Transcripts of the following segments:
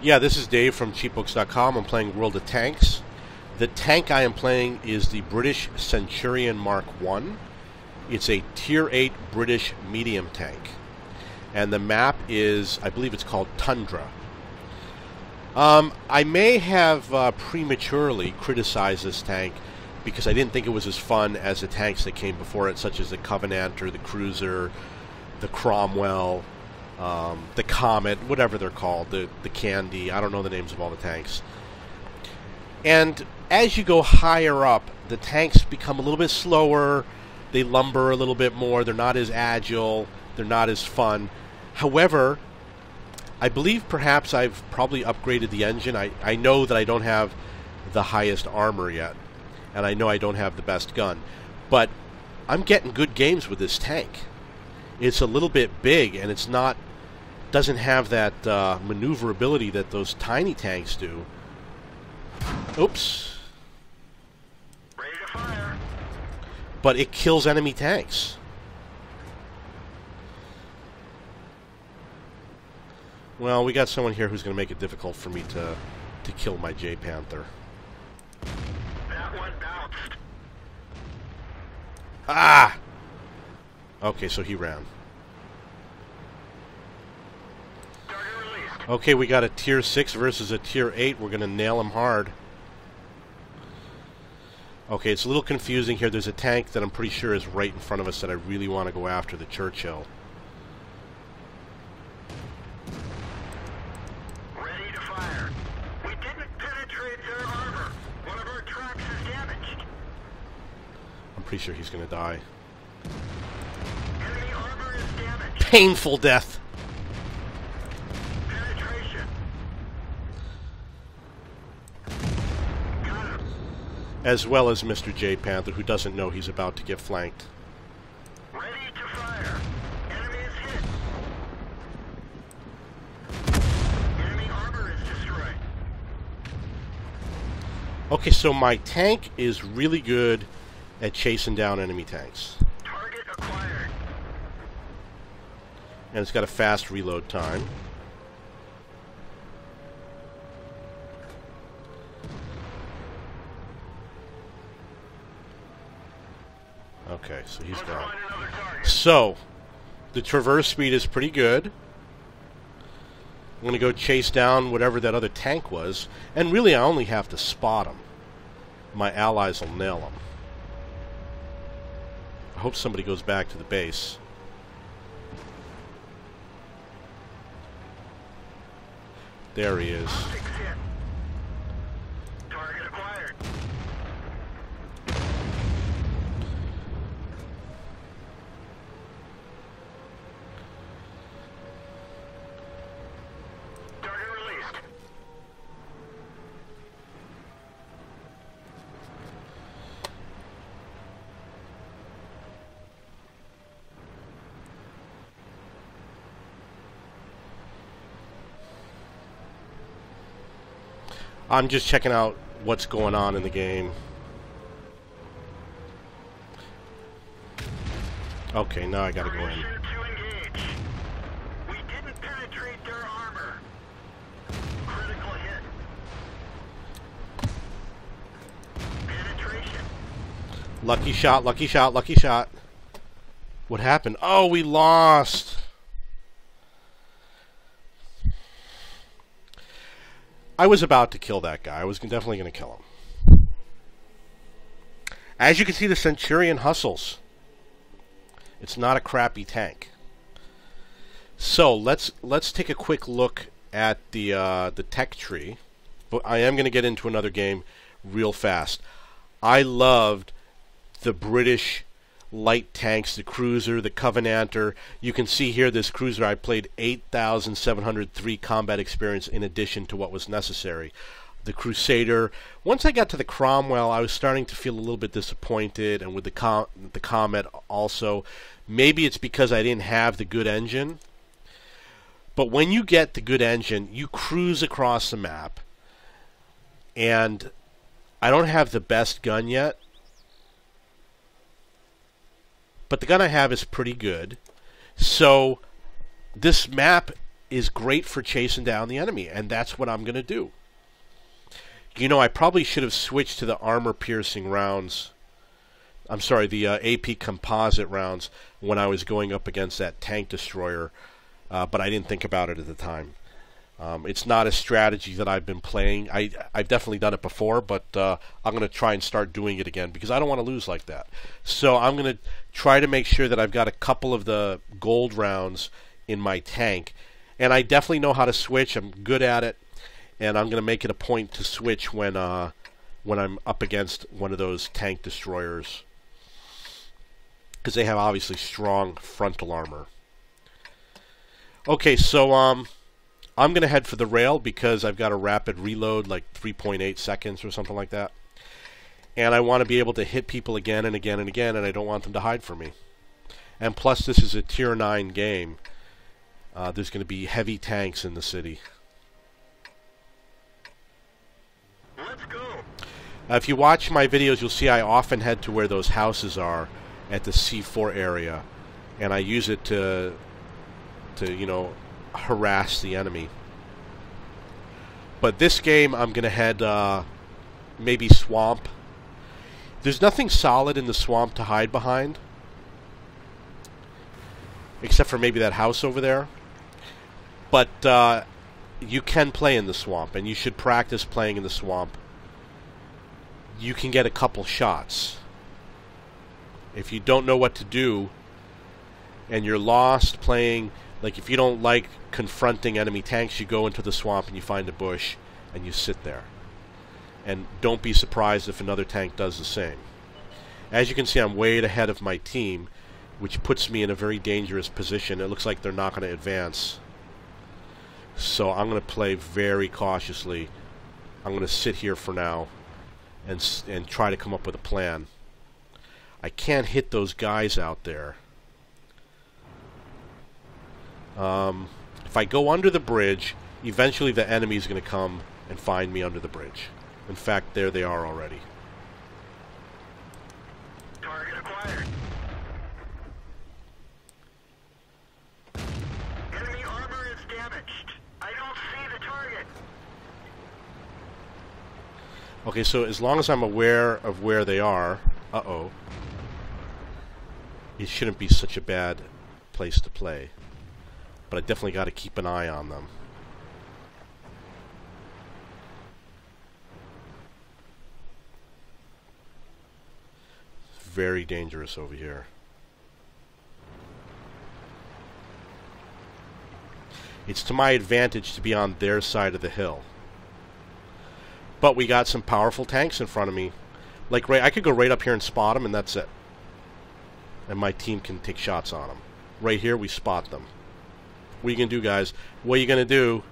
Yeah, this is Dave from cheapbooks.com. I'm playing World of Tanks. The tank I am playing is the British Centurian Mark I. It's a Tier 8 British medium tank. And the map is, I believe it's called Tundra. I may have prematurely criticized this tank because I didn't think it was as fun as the tanks that came before it, such as the Covenanter, the Cruiser, the Cromwell, the Comet, whatever they're called, the Candy. I don't know the names of all the tanks. And as you go higher up, the tanks become a little bit slower. They lumber a little bit more. They're not as agile. They're not as fun. However, I believe perhaps I've probably upgraded the engine. I know that I don't have the highest armor yet, and I know I don't have the best gun. But I'm getting good games with this tank. It's a little bit big, and it's not doesn't have that maneuverability that those tiny tanks do. Oops. Ready to fire. But it kills enemy tanks. Well, we got someone here who's going to make it difficult for me to kill my J Panther. That one bounced. Ah! Okay, so he ran. Target released. Okay, we got a Tier 6 versus a Tier 8. We're going to nail him hard. Okay, it's a little confusing here. There's a tank that I'm pretty sure is right in front of us that I really want to go after, the Churchill. Ready to fire. We didn't penetrate their armor. One of our tracks is damaged. I'm pretty sure he's going to die. Enemy armor is damaged. Painful death. Penetration. Got him. As well as Mr. J Panther, who doesn't know he's about to get flanked. Ready to fire. Enemy is hit. Enemy armor is destroyed. Okay, so my tank is really good at chasing down enemy tanks. Target acquired. And it's got a fast reload time. Okay, so he's Let's down. find another target. So, the traverse speed is pretty good. I'm going to go chase down whatever that other tank was. And really, I only have to spot him. My allies will nail him. I hope somebody goes back to the base. There he is. Optics hit. Target acquired. Target released. I'm just checking out what's going on in the game. Okay, now I gotta go in. Permission to engage. We didn't penetrate their armor. Critical hit. Penetration. Lucky shot, lucky shot, lucky shot. What happened? Oh, we lost. I was about to kill that guy. I was definitely going to kill him. As you can see, the Centurion hustles. It's not a crappy tank. So let's take a quick look at the tech tree. But I am going to get into another game real fast. I loved the British light tanks, the Cruiser, the Covenanter. You can see here this Cruiser, I played 8,703 combat experience in addition to what was necessary. The Crusader. Once I got to the Cromwell, I was starting to feel a little bit disappointed, and with the Comet also. Maybe it's because I didn't have the good engine. But when you get the good engine, you cruise across the map. And I don't have the best gun yet. But the gun I have is pretty good. So this map is great for chasing down the enemy, and that's what I'm going to do. You know, I probably should have switched to the armor-piercing rounds. I'm sorry, the AP composite rounds when I was going up against that tank destroyer, but I didn't think about it at the time. It's not a strategy that I've been playing. I've definitely done it before, but I'm going to try and start doing it again because I don't want to lose like that. So I'm going to try to make sure that I've got a couple of the gold rounds in my tank. And I definitely know how to switch. I'm good at it. And I'm going to make it a point to switch when I'm up against one of those tank destroyers, because they have obviously strong frontal armor. Okay, so I'm going to head for the rail because I've got a rapid reload, like 3.8 seconds or something like that. And I want to be able to hit people again and again and again, and I don't want them to hide from me. And plus, this is a Tier 9 game. There's going to be heavy tanks in the city. Let's go. If you watch my videos, you'll see I often head to where those houses are at the C4 area, and I use it to you know, harass the enemy. But this game, I'm going to head maybe swamp. There's nothing solid in the swamp to hide behind, except for maybe that house over there. But you can play in the swamp, and you should practice playing in the swamp. You can get a couple shots. If you don't know what to do, and you're lost playing, like if you don't like confronting enemy tanks, you go into the swamp and you find a bush, and you sit there. And don't be surprised if another tank does the same. As you can see, I'm way ahead of my team, which puts me in a very dangerous position. It looks like they're not going to advance. So I'm going to play very cautiously. I'm going to sit here for now and try to come up with a plan. I can't hit those guys out there. If I go under the bridge, eventually the enemy is going to come and find me under the bridge. In fact, there they are already. Target acquired. Enemy armor is damaged. I don't see the target. Okay, so as long as I'm aware of where they are... Uh-oh. It shouldn't be such a bad place to play. But I definitely got to keep an eye on them. Very dangerous over here. It's to my advantage to be on their side of the hill. But we got some powerful tanks in front of me. Like, I could go right up here and spot them, and that's it. And my team can take shots on them. Right here, we spot them. What are you going to do, guys? What are you going to do?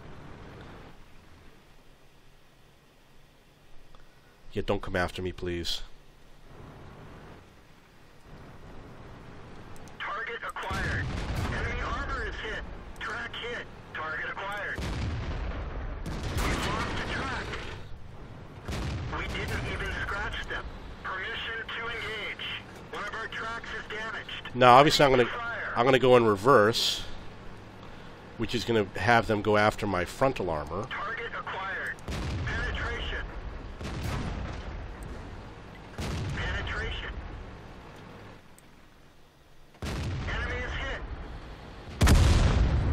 Yeah, don't come after me, please. Target acquired. Enemy armor is hit. Track hit. Target acquired. We lost the track. We didn't even scratch them. Permission to engage. One of our tracks is damaged. Now, obviously, I'm going to go in reverse, which is going to have them go after my frontal armor. Target acquired. Penetration. Penetration. Enemy is hit.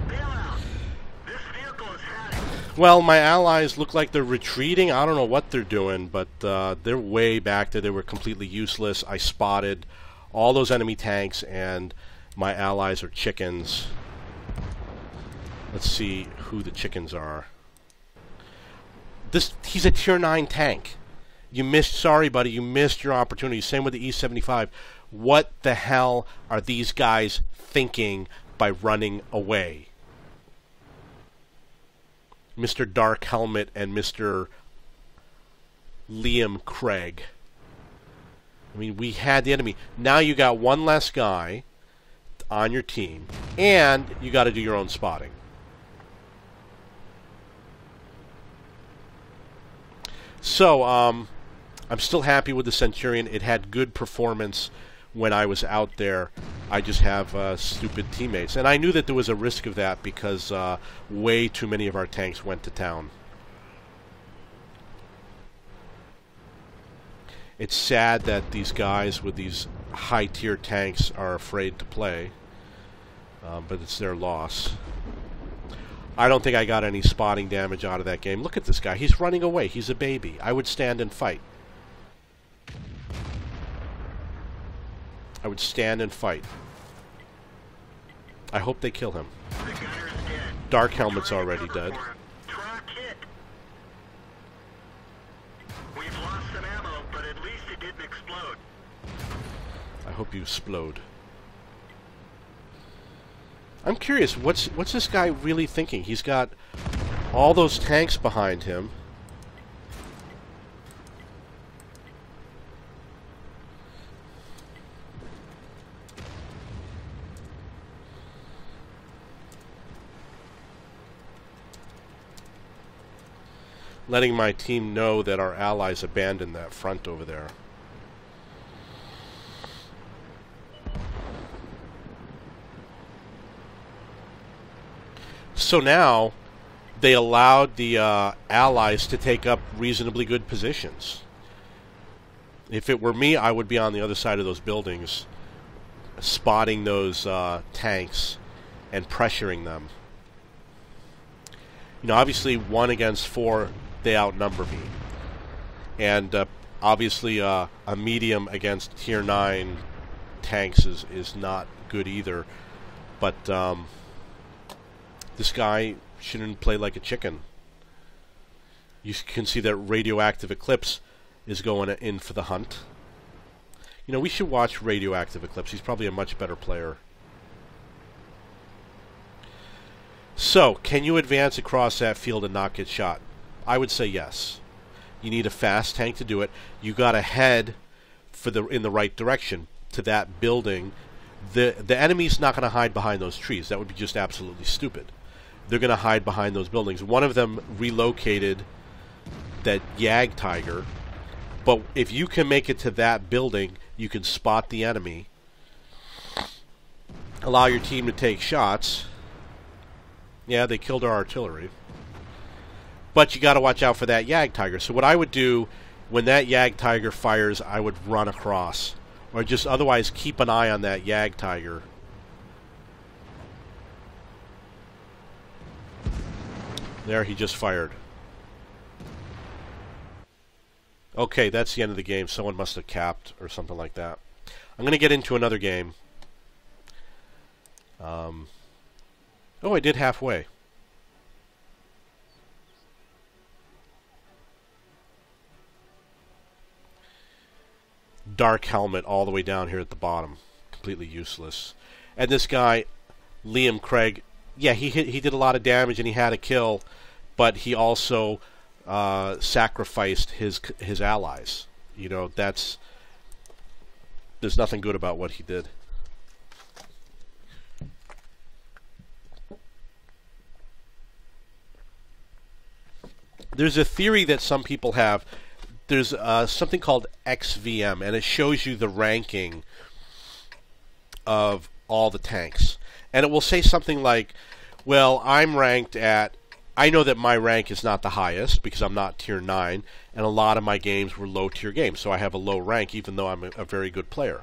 Bailout. This vehicle is had. Well, my allies look like they're retreating. I don't know what they're doing, but they're way back there. They were completely useless. I spotted all those enemy tanks, and my allies are chickens. Let's see who the chickens are. He's a Tier 9 tank. You missed, sorry buddy, you missed your opportunity. Same with the E75. What the hell are these guys thinking by running away? Mr. Dark Helmet and Mr. Liam Craig. I mean, we had the enemy. Now you got one less guy on your team, and you got to do your own spotting. So, I'm still happy with the Centurion. It had good performance when I was out there. I just have stupid teammates. And I knew that there was a risk of that because way too many of our tanks went to town. It's sad that these guys with these high-tier tanks are afraid to play, but it's their loss. I don't think I got any spotting damage out of that game. Look at this guy. He's running away. He's a baby. I would stand and fight. I would stand and fight. I hope they kill him. Dark Helmet's already dead. We've lost some ammo, but at least it didn't explode. I hope you explode. I'm curious, what's this guy really thinking? He's got all those tanks behind him. Letting my team know that our allies abandoned that front over there. So now, they allowed the allies to take up reasonably good positions. If it were me, I would be on the other side of those buildings, spotting those tanks and pressuring them. You know, obviously 1 against 4, they outnumber me. And obviously a medium against tier 9 tanks is not good either. But this guy shouldn't play like a chicken. You can see that Radioactive Eclipse is going in for the hunt. You know, we should watch Radioactive Eclipse. He's probably a much better player. So, can you advance across that field and not get shot? I would say yes. You need a fast tank to do it. You got to head in the right direction to that building. The enemy's not going to hide behind those trees. That would be just absolutely stupid. They're going to hide behind those buildings. One of them relocated that Yag Tiger, but if you can make it to that building, you can spot the enemy, allow your team to take shots. Yeah, they killed our artillery. But you got to watch out for that Yag Tiger. So what I would do when that Yag Tiger fires, I would run across. Or just otherwise keep an eye on that Yag Tiger. There, he just fired. Okay, that's the end of the game. Someone must have capped or something like that. I'm going to get into another game. Oh, I did halfway. Dark Helmet all the way down here at the bottom. Completely useless. And this guy, Liam Craig, yeah, he did a lot of damage and he had a kill, but he also sacrificed his allies. You know, there's nothing good about what he did. There's a theory that some people have. There's something called XVM, and it shows you the ranking of all the tanks. And it will say something like, well, I'm ranked at... I know that my rank is not the highest because I'm not tier 9, and a lot of my games were low-tier games, so I have a low rank even though I'm a very good player.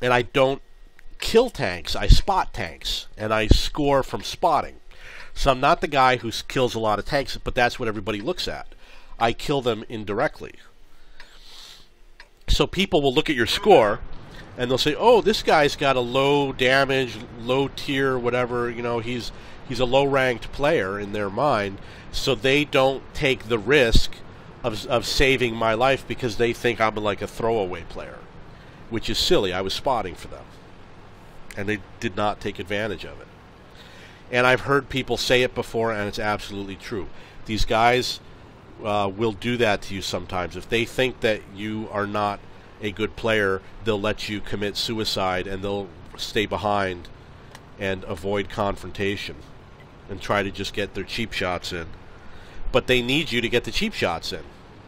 And I don't kill tanks, I spot tanks, and I score from spotting. So I'm not the guy who kills a lot of tanks, but that's what everybody looks at. I kill them indirectly. So people will look at your score, and they'll say, oh, this guy's got a low damage, low tier, whatever, you know, he's a low-ranked player in their mind, so they don't take the risk of saving my life because they think I'm like a throwaway player, which is silly. I was spotting for them, and they did not take advantage of it. And I've heard people say it before, and it's absolutely true. These guys will do that to you sometimes. If they think that you are not a good player, they'll let you commit suicide, and they'll stay behind and avoid confrontation and try to just get their cheap shots in. But they need you to get the cheap shots in.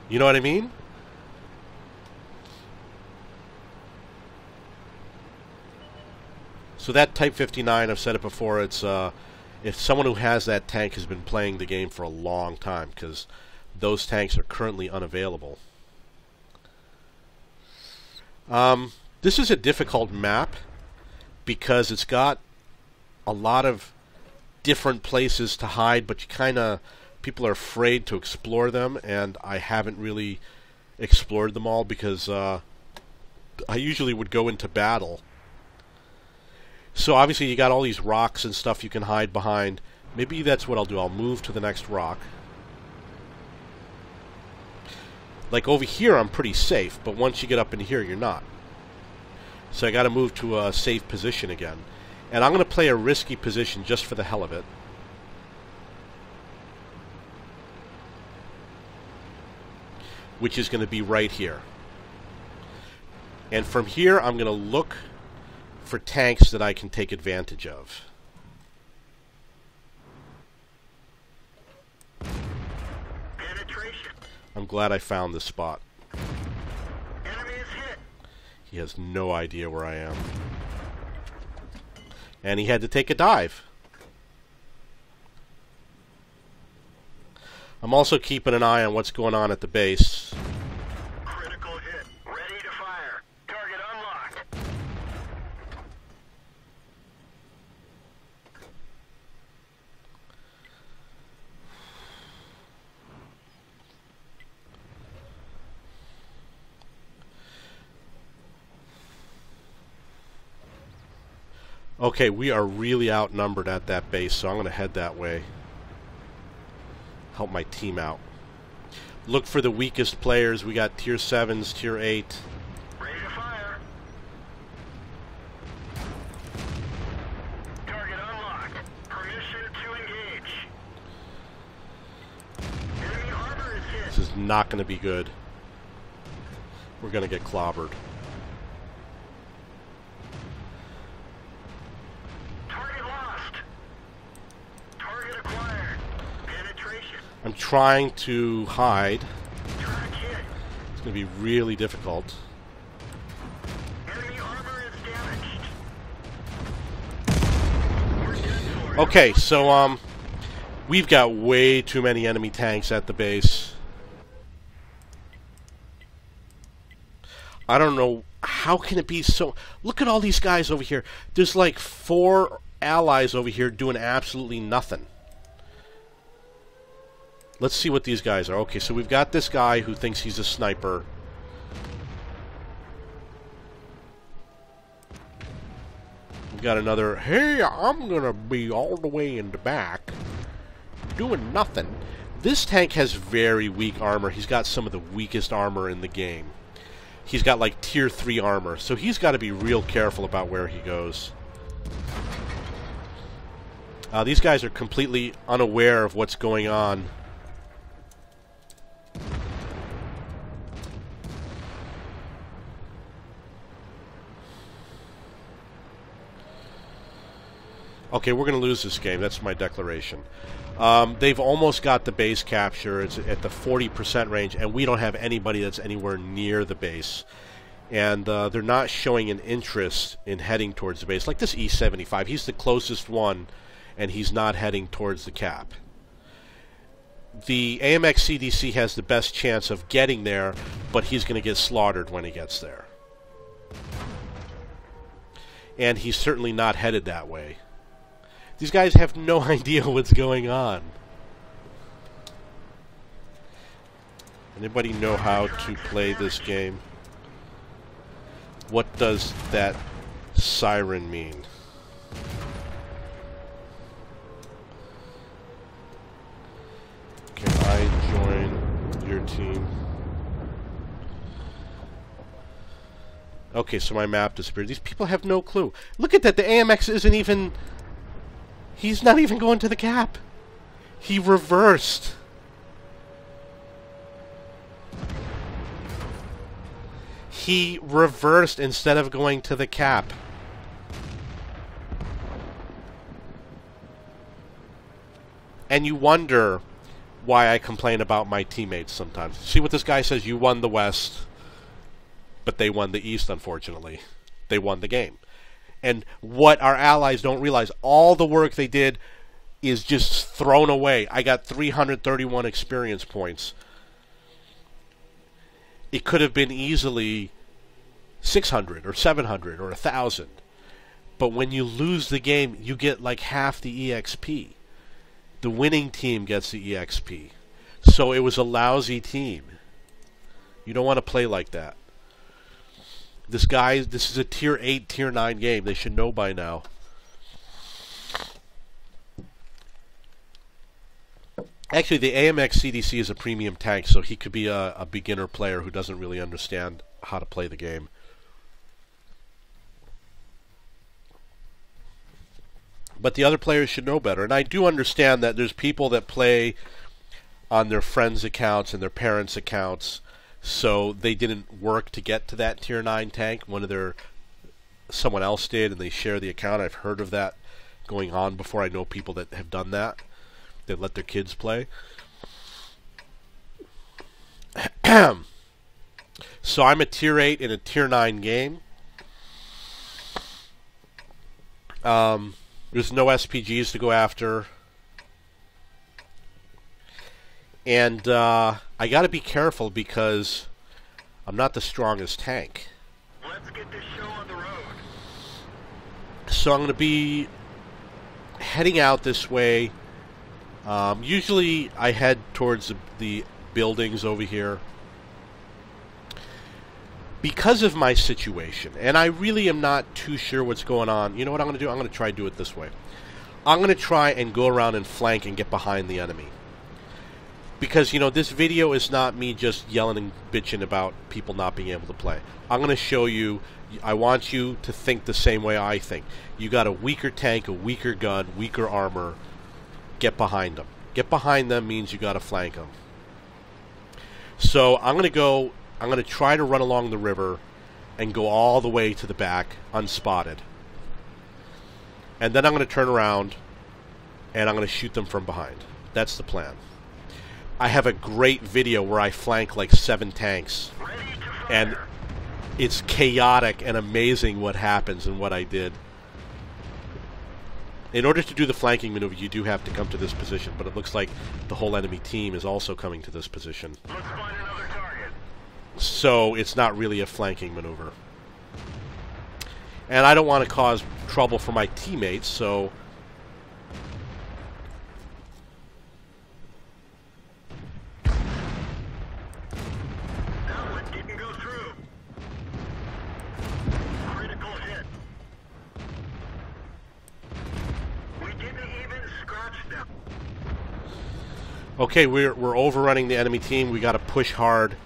You know what I mean? So that Type 59, I've said it before, it's if someone who has that tank has been playing the game for a long time, because those tanks are currently unavailable. This is a difficult map because it's got a lot of different places to hide, but people are afraid to explore them, and I haven't really explored them all because I usually would go into battle. So obviously you got all these rocks and stuff you can hide behind. Maybe that's what I'll do. I'll move to the next rock. Like over here I'm pretty safe, but once you get up in here you're not. So I got to move to a safe position again. And I'm going to play a risky position just for the hell of it. Which is going to be right here. And from here I'm going to look for tanks that I can take advantage of. Penetration. I'm glad I found this spot. Enemy is hit. He has no idea where I am. And he had to take a dive. I'm also keeping an eye on what's going on at the base. Critical hit. Ready to fire. Target unlocked. Okay, we are really outnumbered at that base, so I'm going to head that way. Help my team out. Look for the weakest players. We got tier 7s, tier 8. Ready to fire. Target unlocked. Permission to engage. Enemy armor is hit. This is not going to be good. We're going to get clobbered. Target lost. Target acquired. Penetration. I'm trying to hide. Track hit. It's going to be really difficult. Enemy armor is damaged. We're good for it. Okay, so we've got way too many enemy tanks at the base. I don't know, how can it be so... Look at all these guys over here. There's like 4 allies over here doing absolutely nothing. Let's see what these guys are. Okay, so we've got this guy who thinks he's a sniper. We've got another, hey, I'm gonna be all the way in the back, doing nothing. This tank has very weak armor. He's got some of the weakest armor in the game. He's got like tier 3 armor, so he's got to be real careful about where he goes. These guys are completely unaware of what's going on. Okay, we're going to lose this game. That's my declaration. They've almost got the base capture. It's at the 40% range, and we don't have anybody that's anywhere near the base. And they're not showing an interest in heading towards the base. Like this E-75, he's the closest one, and he's not heading towards the cap. The AMX CDC has the best chance of getting there, but he's going to get slaughtered when he gets there. And he's certainly not headed that way. These guys have no idea what's going on. Anybody know how to play this game? What does that siren mean? Can I join your team? Okay, so my map disappeared. These people have no clue. Look at that, the AMX isn't even... He's not even going to the cap. He reversed. He reversed instead of going to the cap. And you wonder why I complain about my teammates sometimes. See what this guy says? You won the West, but they won the East, unfortunately. They won the game. And what our allies don't realize, all the work they did is just thrown away. I got 331 experience points. It could have been easily 600 or 700 or 1,000. But when you lose the game, you get like half the EXP. The winning team gets the EXP. So it was a lousy team. You don't want to play like that. This is a tier 8, tier 9 game. They should know by now. Actually, the AMX CDC is a premium tank, so he could be a beginner player who doesn't really understand how to play the game. But the other players should know better. And I do understand that there's people that play on their friends' accounts and their parents' accounts, so they didn't work to get to that tier 9 tank. Someone else did, and they share the account. I've heard of that going on before. I know people that have done that. They let their kids play. So I'm a tier 8 in a tier 9 game. There's no SPGs to go after. And I got to be careful because I'm not the strongest tank. Let's get this show on the road. So I'm going to be heading out this way. Usually I head towards the buildings over here because of my situation, and I really am not too sure what's going on. You know what I'm going to do? I'm going to try to do it this way. I'm going to try and go around and flank and get behind the enemy. Because, you know, this video is not me just yelling and bitching about people not being able to play. I'm going to show you, I want you to think the same way I think. You got a weaker tank, a weaker gun, weaker armor. Get behind them. Get behind them means you got to flank them. So I'm going to try to run along the river and go all the way to the back unspotted. And then I'm going to turn around and I'm going to shoot them from behind. That's the plan. I have a great video where I flank like 7 tanks. And it's chaotic and amazing what happens and what I did. In order to do the flanking maneuver, you do have to come to this position, but it looks like the whole enemy team is also coming to this position. Let's find another target. So it's not really a flanking maneuver. And I don't want to cause trouble for my teammates, so... That one didn't go through. Critical hit. We didn't even scratch them. Okay, we're overrunning the enemy team. We got to push hard.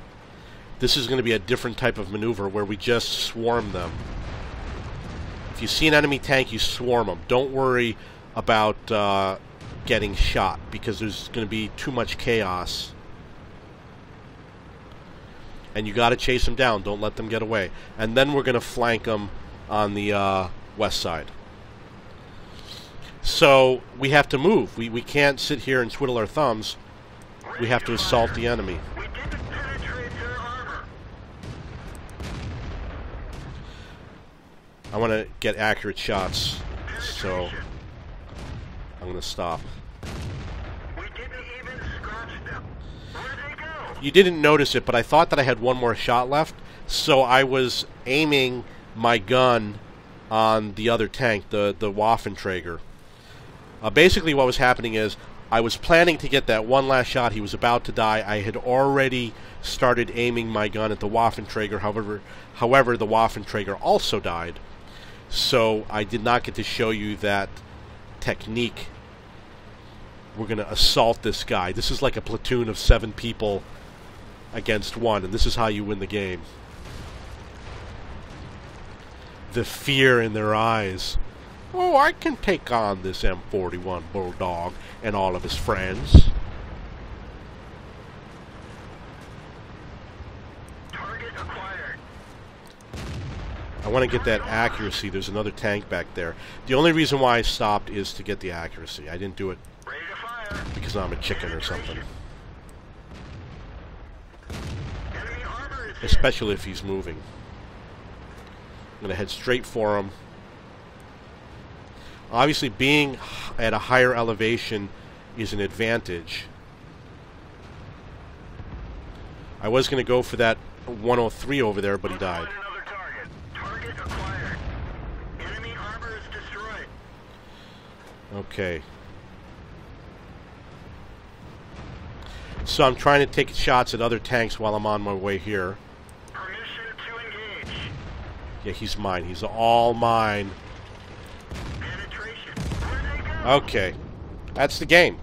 This is going to be a different type of maneuver where we just swarm them. If you see an enemy tank, you swarm them. Don't worry about getting shot because there's going to be too much chaos. And you got to chase them down. Don't let them get away. And then we're going to flank them on the west side. So we have to move. We can't sit here and twiddle our thumbs. We have to assault the enemy. We didn't penetrate their armor. I want to get accurate shots, so I'm going to stop. We didn't even scratch them. Where'd they go? You didn't notice it, but I thought that I had one more shot left, so I was aiming my gun on the other tank, the Waffenträger. Basically what was happening is I was planning to get that one last shot. He was about to die. I had already started aiming my gun at the Waffenträger. However, the Waffenträger also died. So I did not get to show you that technique. We're going to assault this guy. This is like a platoon of 7 people against 1, and this is how you win the game. The fear in their eyes. Oh, I can take on this M41 Bulldog and all of his friends. Target acquired. I want to get that accuracy. There's another tank back there. The only reason why I stopped is to get the accuracy. I didn't do it Ready to fire. because I'm a chicken or something. Enemy armor is hit. Especially if he's moving. I'm going to head straight for him. Obviously, being at a higher elevation is an advantage. I was going to go for that 103 over there, but he died. Another target. Target acquired. Enemy armor is destroyed. Okay. So I'm trying to take shots at other tanks while I'm on my way here. Permission to engage. Yeah, he's mine. He's all mine. Penetration. Where'd they go? Okay. That's the game.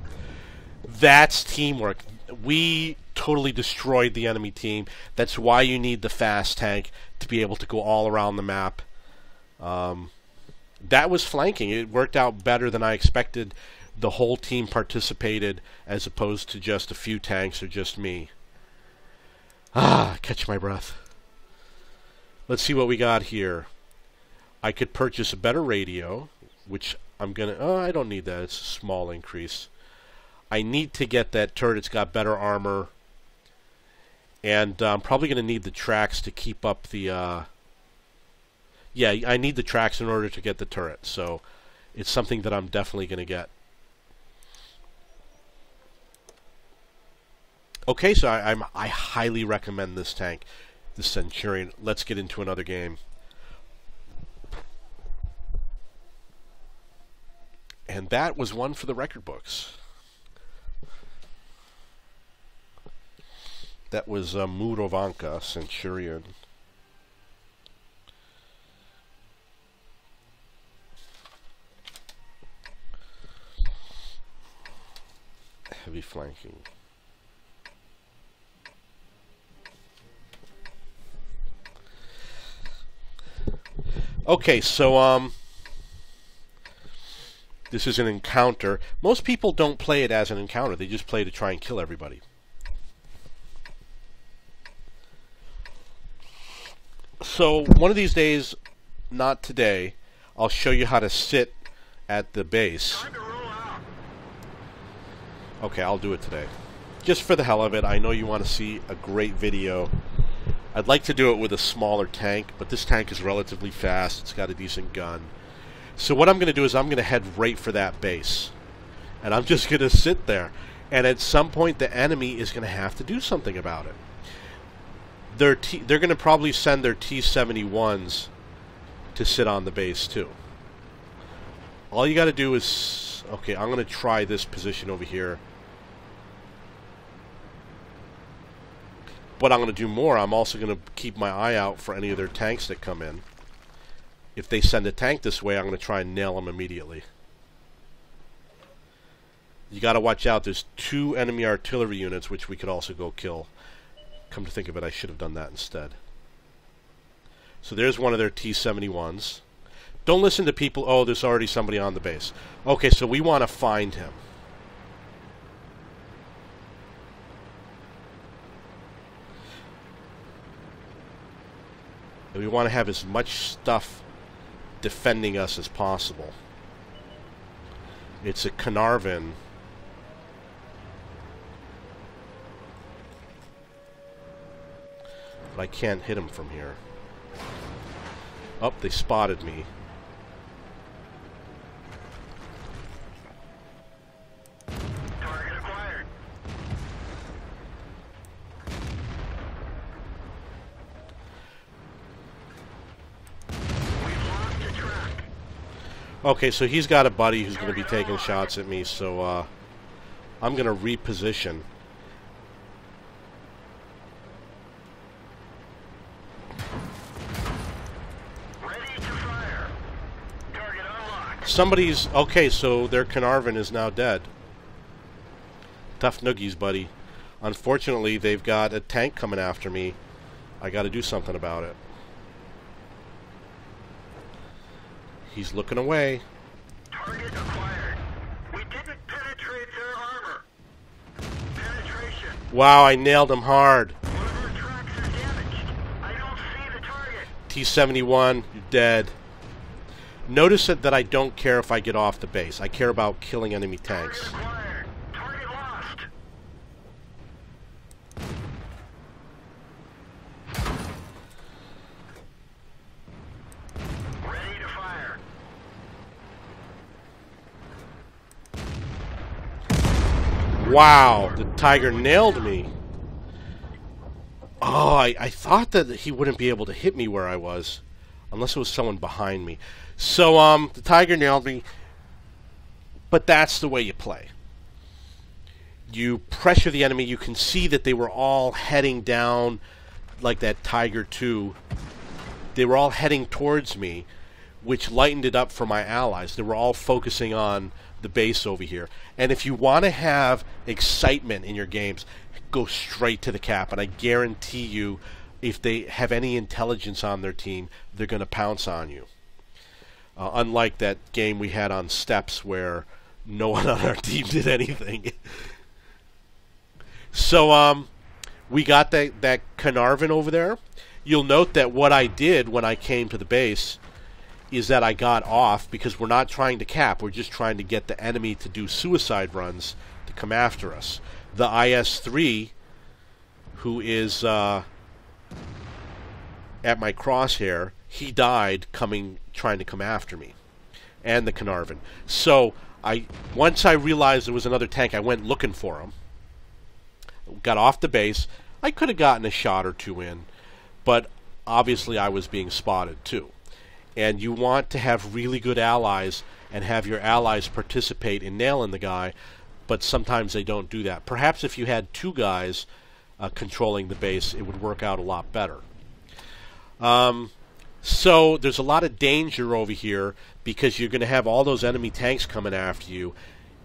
That's teamwork. We totally destroyed the enemy team. That's why you need the fast tank to be able to go all around the map. That was flanking. It worked out better than I expected. The whole team participated as opposed to just a few tanks or just me. Catch my breath. Let's see what we got here. I could purchase a better radio, which I'm gonna... Oh, I don't need that. It's a small increase. I need to get that turret. It's got better armor. And I'm probably going to need the tracks to keep up the... Yeah, I need the tracks in order to get the turret. So it's something that I'm definitely going to get. Okay, so I highly recommend this tank, the Centurion. Let's get into another game. And that was one for the record books. That was Murovanka, Centurion. Heavy flanking. Okay, so this is an encounter. Most people don't play it as an encounter. They just play to try and kill everybody. So one of these days, not today, I'll show you how to sit at the base. Time to roll out. Okay, I'll do it today. Just for the hell of it. I know you want to see a great video. I'd like to do it with a smaller tank, but this tank is relatively fast. It's got a decent gun. So what I'm going to do is I'm going to head right for that base. And I'm just going to sit there. And at some point, the enemy is going to have to do something about it. They're going to probably send their T-71s to sit on the base, too. All you got to do is... Okay, I'm going to try this position over here. But I'm going to do more. I'm also going to keep my eye out for any of their tanks that come in. If they send a tank this way, I'm going to try and nail them immediately. You got to watch out. There's 2 enemy artillery units, which we could also go kill. Come to think of it, I should have done that instead. So there's one of their T-71s. Don't listen to people, oh, there's already somebody on the base. Okay, so we want to find him. And we want to have as much stuff defending us as possible. It's a Carnarvon. But I can't hit him from here. Oh, they spotted me. Target acquired. We've lost the track. Okay, so he's got a buddy who's going to be taking shots at me, so I'm going to reposition. Ready to fire. Target unlocked. Somebody's... Okay, so their Carnarvon is now dead. Tough noogies, buddy. Unfortunately, they've got a tank coming after me. I got to do something about it. He's looking away. Target acquired. We didn't penetrate their armor. Penetration. Wow, I nailed him hard. One of our tracks is damaged. I don't see the target. T-71, you're dead. Notice that I don't care if I get off the base. I care about killing enemy tanks. Target acquired. Target lost. Ready to fire. Wow, the Tiger nailed me. Oh, I thought that he wouldn't be able to hit me where I was, unless it was someone behind me. So, the Tiger nailed me, but that's the way you play. You pressure the enemy. You can see that they were all heading down, like that Tiger 2. They were all heading towards me, which lightened it up for my allies. They were all focusing on the base over here. And if you want to have excitement in your games, go straight to the cap. And I guarantee you, if they have any intelligence on their team, they're going to pounce on you. Unlike that game we had on Steps where no one on our team did anything. So we got that Carnarvon over there. You'll note that what I did when I came to the base is that I got off, because we're not trying to cap. We're just trying to get the enemy to do suicide runs to come after us. The IS-3, who is at my crosshair, he died trying to come after me, and the Carnarvon. So once I realized there was another tank, I went looking for him. Got off the base. I could have gotten a shot or two in, but obviously I was being spotted too. And you want to have really good allies and have your allies participate in nailing the guy, but sometimes they don't do that. Perhaps if you had two guys controlling the base, it would work out a lot better. So there's a lot of danger over here because you're going to have all those enemy tanks coming after you,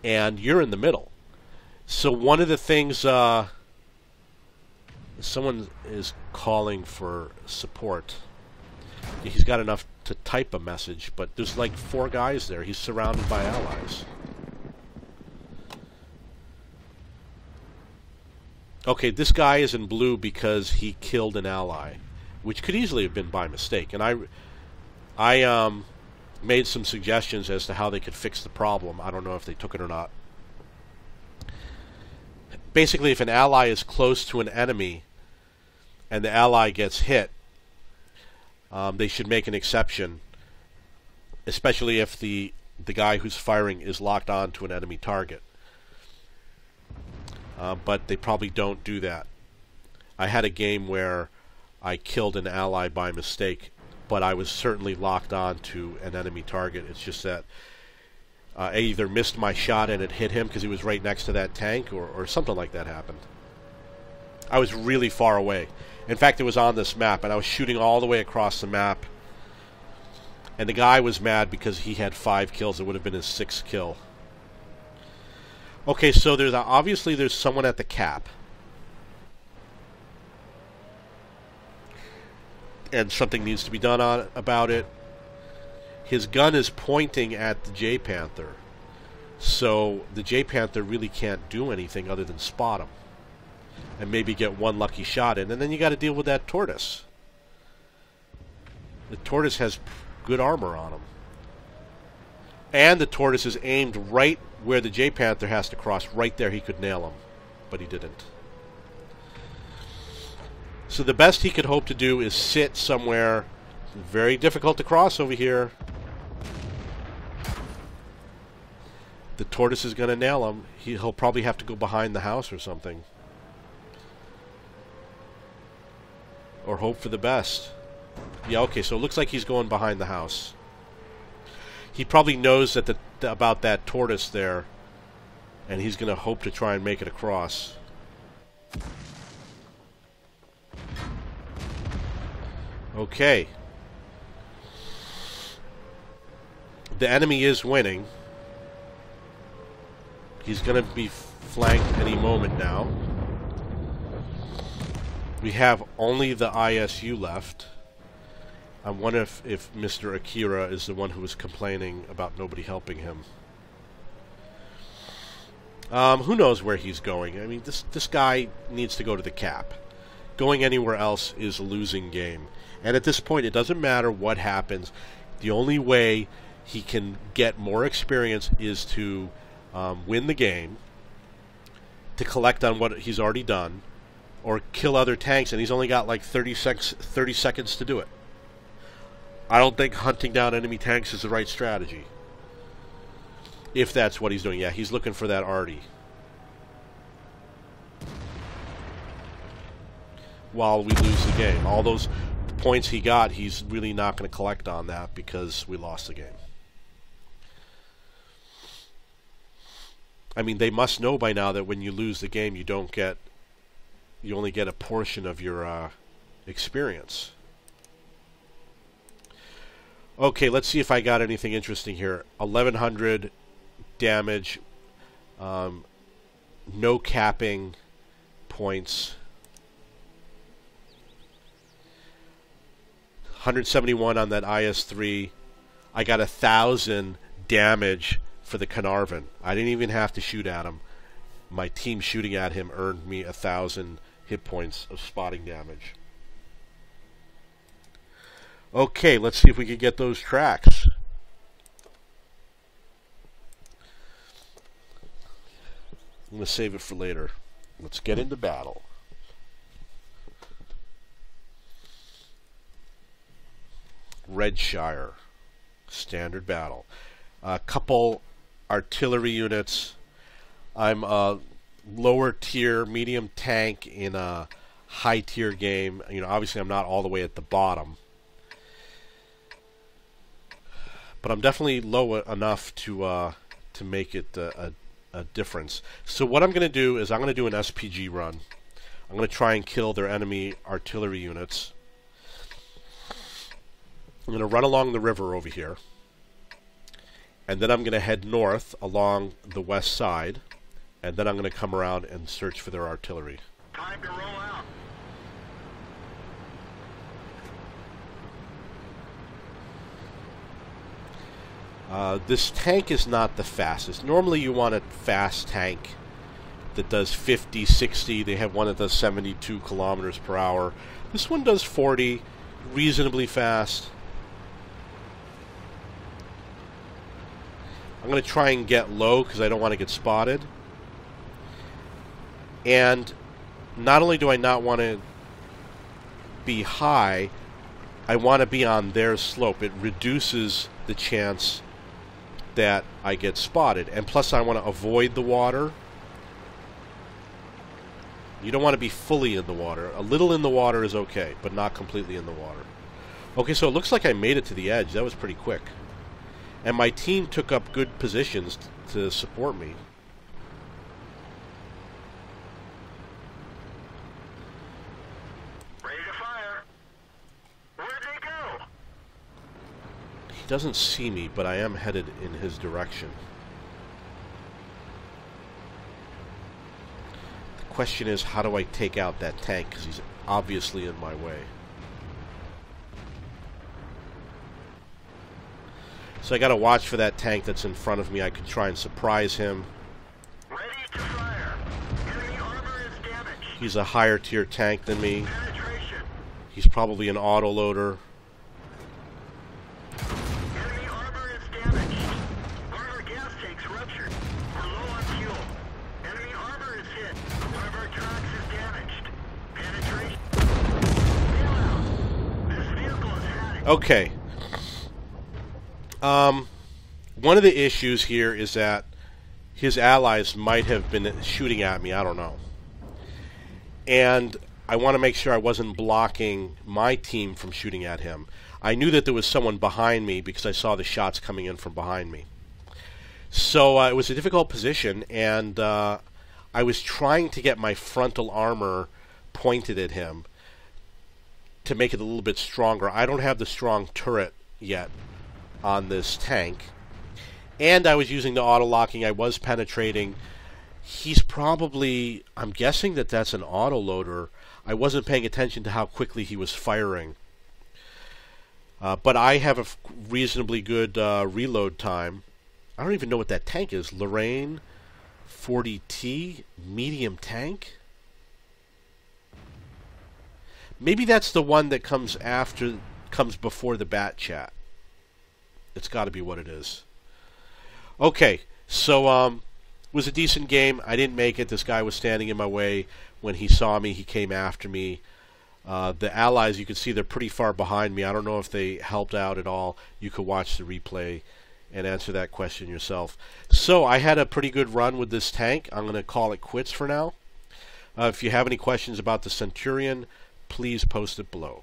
and you're in the middle. So one of the things, someone is calling for support. He's got enough to type a message, but there's like 4 guys there. He's surrounded by allies. Okay, this guy is in blue because he killed an ally, which could easily have been by mistake. And I made some suggestions as to how they could fix the problem. I don't know if they took it or not. Basically, if an ally is close to an enemy and the ally gets hit, they should make an exception, especially if the guy who's firing is locked on to an enemy target. But they probably don't do that. I had a game where I killed an ally by mistake, but I was certainly locked on to an enemy target. It's just that I either missed my shot and it hit him because he was right next to that tank, or something like that happened. I was really far away. In fact, it was on this map, and I was shooting all the way across the map. And the guy was mad because he had 5 kills. It would have been his 6th kill. Okay, so obviously there's someone at the cap. And something needs to be done about it. His gun is pointing at the J-Panther. So the J-Panther really can't do anything other than spot him. And maybe get one lucky shot in. And then you got to deal with that Tortoise. The Tortoise has good armor on him. And the Tortoise is aimed right where the J-Panther has to cross. Right there he could nail him. But he didn't. So the best he could hope to do is sit somewhere. Very difficult to cross over here. The Tortoise is going to nail him. He'll probably have to go behind the house or something. Or hope for the best. Yeah, okay, so it looks like he's going behind the house. He probably knows that about that Tortoise there, and he's going to hope to try and make it across. Okay. The enemy is winning. He's going to be flanked any moment now. We have only the ISU left. I wonder if Mr. Akira is the one who was complaining about nobody helping him. Who knows where he's going? I mean, this guy needs to go to the cap. Going anywhere else is a losing game. And at this point, it doesn't matter what happens. The only way he can get more experience is to win the game, to collect on what he's already done, or kill other tanks, and he's only got like 30 seconds to do it. I don't think hunting down enemy tanks is the right strategy. If that's what he's doing. Yeah, he's looking for that arty. while we lose the game. All those points he got, he's really not going to collect on that because we lost the game. I mean, they must know by now that when you lose the game, you only get a portion of your experience. Okay, let's see if I got anything interesting here. 1100 damage, no capping points. 171 on that IS-3. I got 1,000 damage for the Carnarvon. I didn't even have to shoot at him. My team shooting at him earned me 1,000 hit points of spotting damage. Okay, let's see if we can get those tracks. I'm going to save it for later. Let's get into battle. Redshire. Standard battle. A couple artillery units. I'm a lower tier, medium tank in a high tier game. You know, obviously I'm not all the way at the bottom. But I'm definitely low enough to make it a difference. So what I'm going to do is I'm going to do an SPG run. I'm going to try and kill their enemy artillery units. I'm going to run along the river over here. And then I'm going to head north along the west side. And then I'm going to come around and search for their artillery. Time to roll out. This tank is not the fastest. Normally you want a fast tank that does 50, 60. They have one that does 72 kilometers per hour. This one does 40, reasonably fast. I'm going to try and get low because I don't want to get spotted. And not only do I not want to be high, I want to be on their slope. It reduces the chance that I get spotted. And plus I want to avoid the water. You don't want to be fully in the water. A little in the water is okay, but not completely in the water. Okay, so it looks like I made it to the edge. That was pretty quick. And my team took up good positions to support me. Ready to fire. Where'd they go? He doesn't see me, but I am headed in his direction. The question is, how do I take out that tank? Because he's obviously in my way. So I got to watch for that tank that's in front of me. I could try and surprise him. Ready to fire. Enemy armor is damaged. He's a higher tier tank than me. Penetration. He's probably an autoloader. Enemy armor is damaged. One of our gas tanks ruptured. We're low on fuel. Enemy armor is hit. One of our tracks is damaged. Penetration. Bailout. This vehicle is heading. Okay. One of the issues here is that his allies might have been shooting at me. I don't know. And I want to make sure I wasn't blocking my team from shooting at him. I knew that there was someone behind me because I saw the shots coming in from behind me. So it was a difficult position, and I was trying to get my frontal armor pointed at him to make it a little bit stronger. I don't have the strong turret yet on this tank, and I was using the auto-locking. I was penetrating. He's probably, I'm guessing that that's an autoloader. I wasn't paying attention to how quickly he was firing. But I have a reasonably good reload time. I don't even know what that tank is. Lorraine 40T medium tank? Maybe that's the one that comes before the bat chat. It's got to be what it is. Okay, so it was a decent game. I didn't make it. This guy was standing in my way. When he saw me, he came after me. The allies, you can see they're pretty far behind me. I don't know if they helped out at all. You could watch the replay and answer that question yourself. So I had a pretty good run with this tank. I'm going to call it quits for now. If you have any questions about the Centurion, please post it below.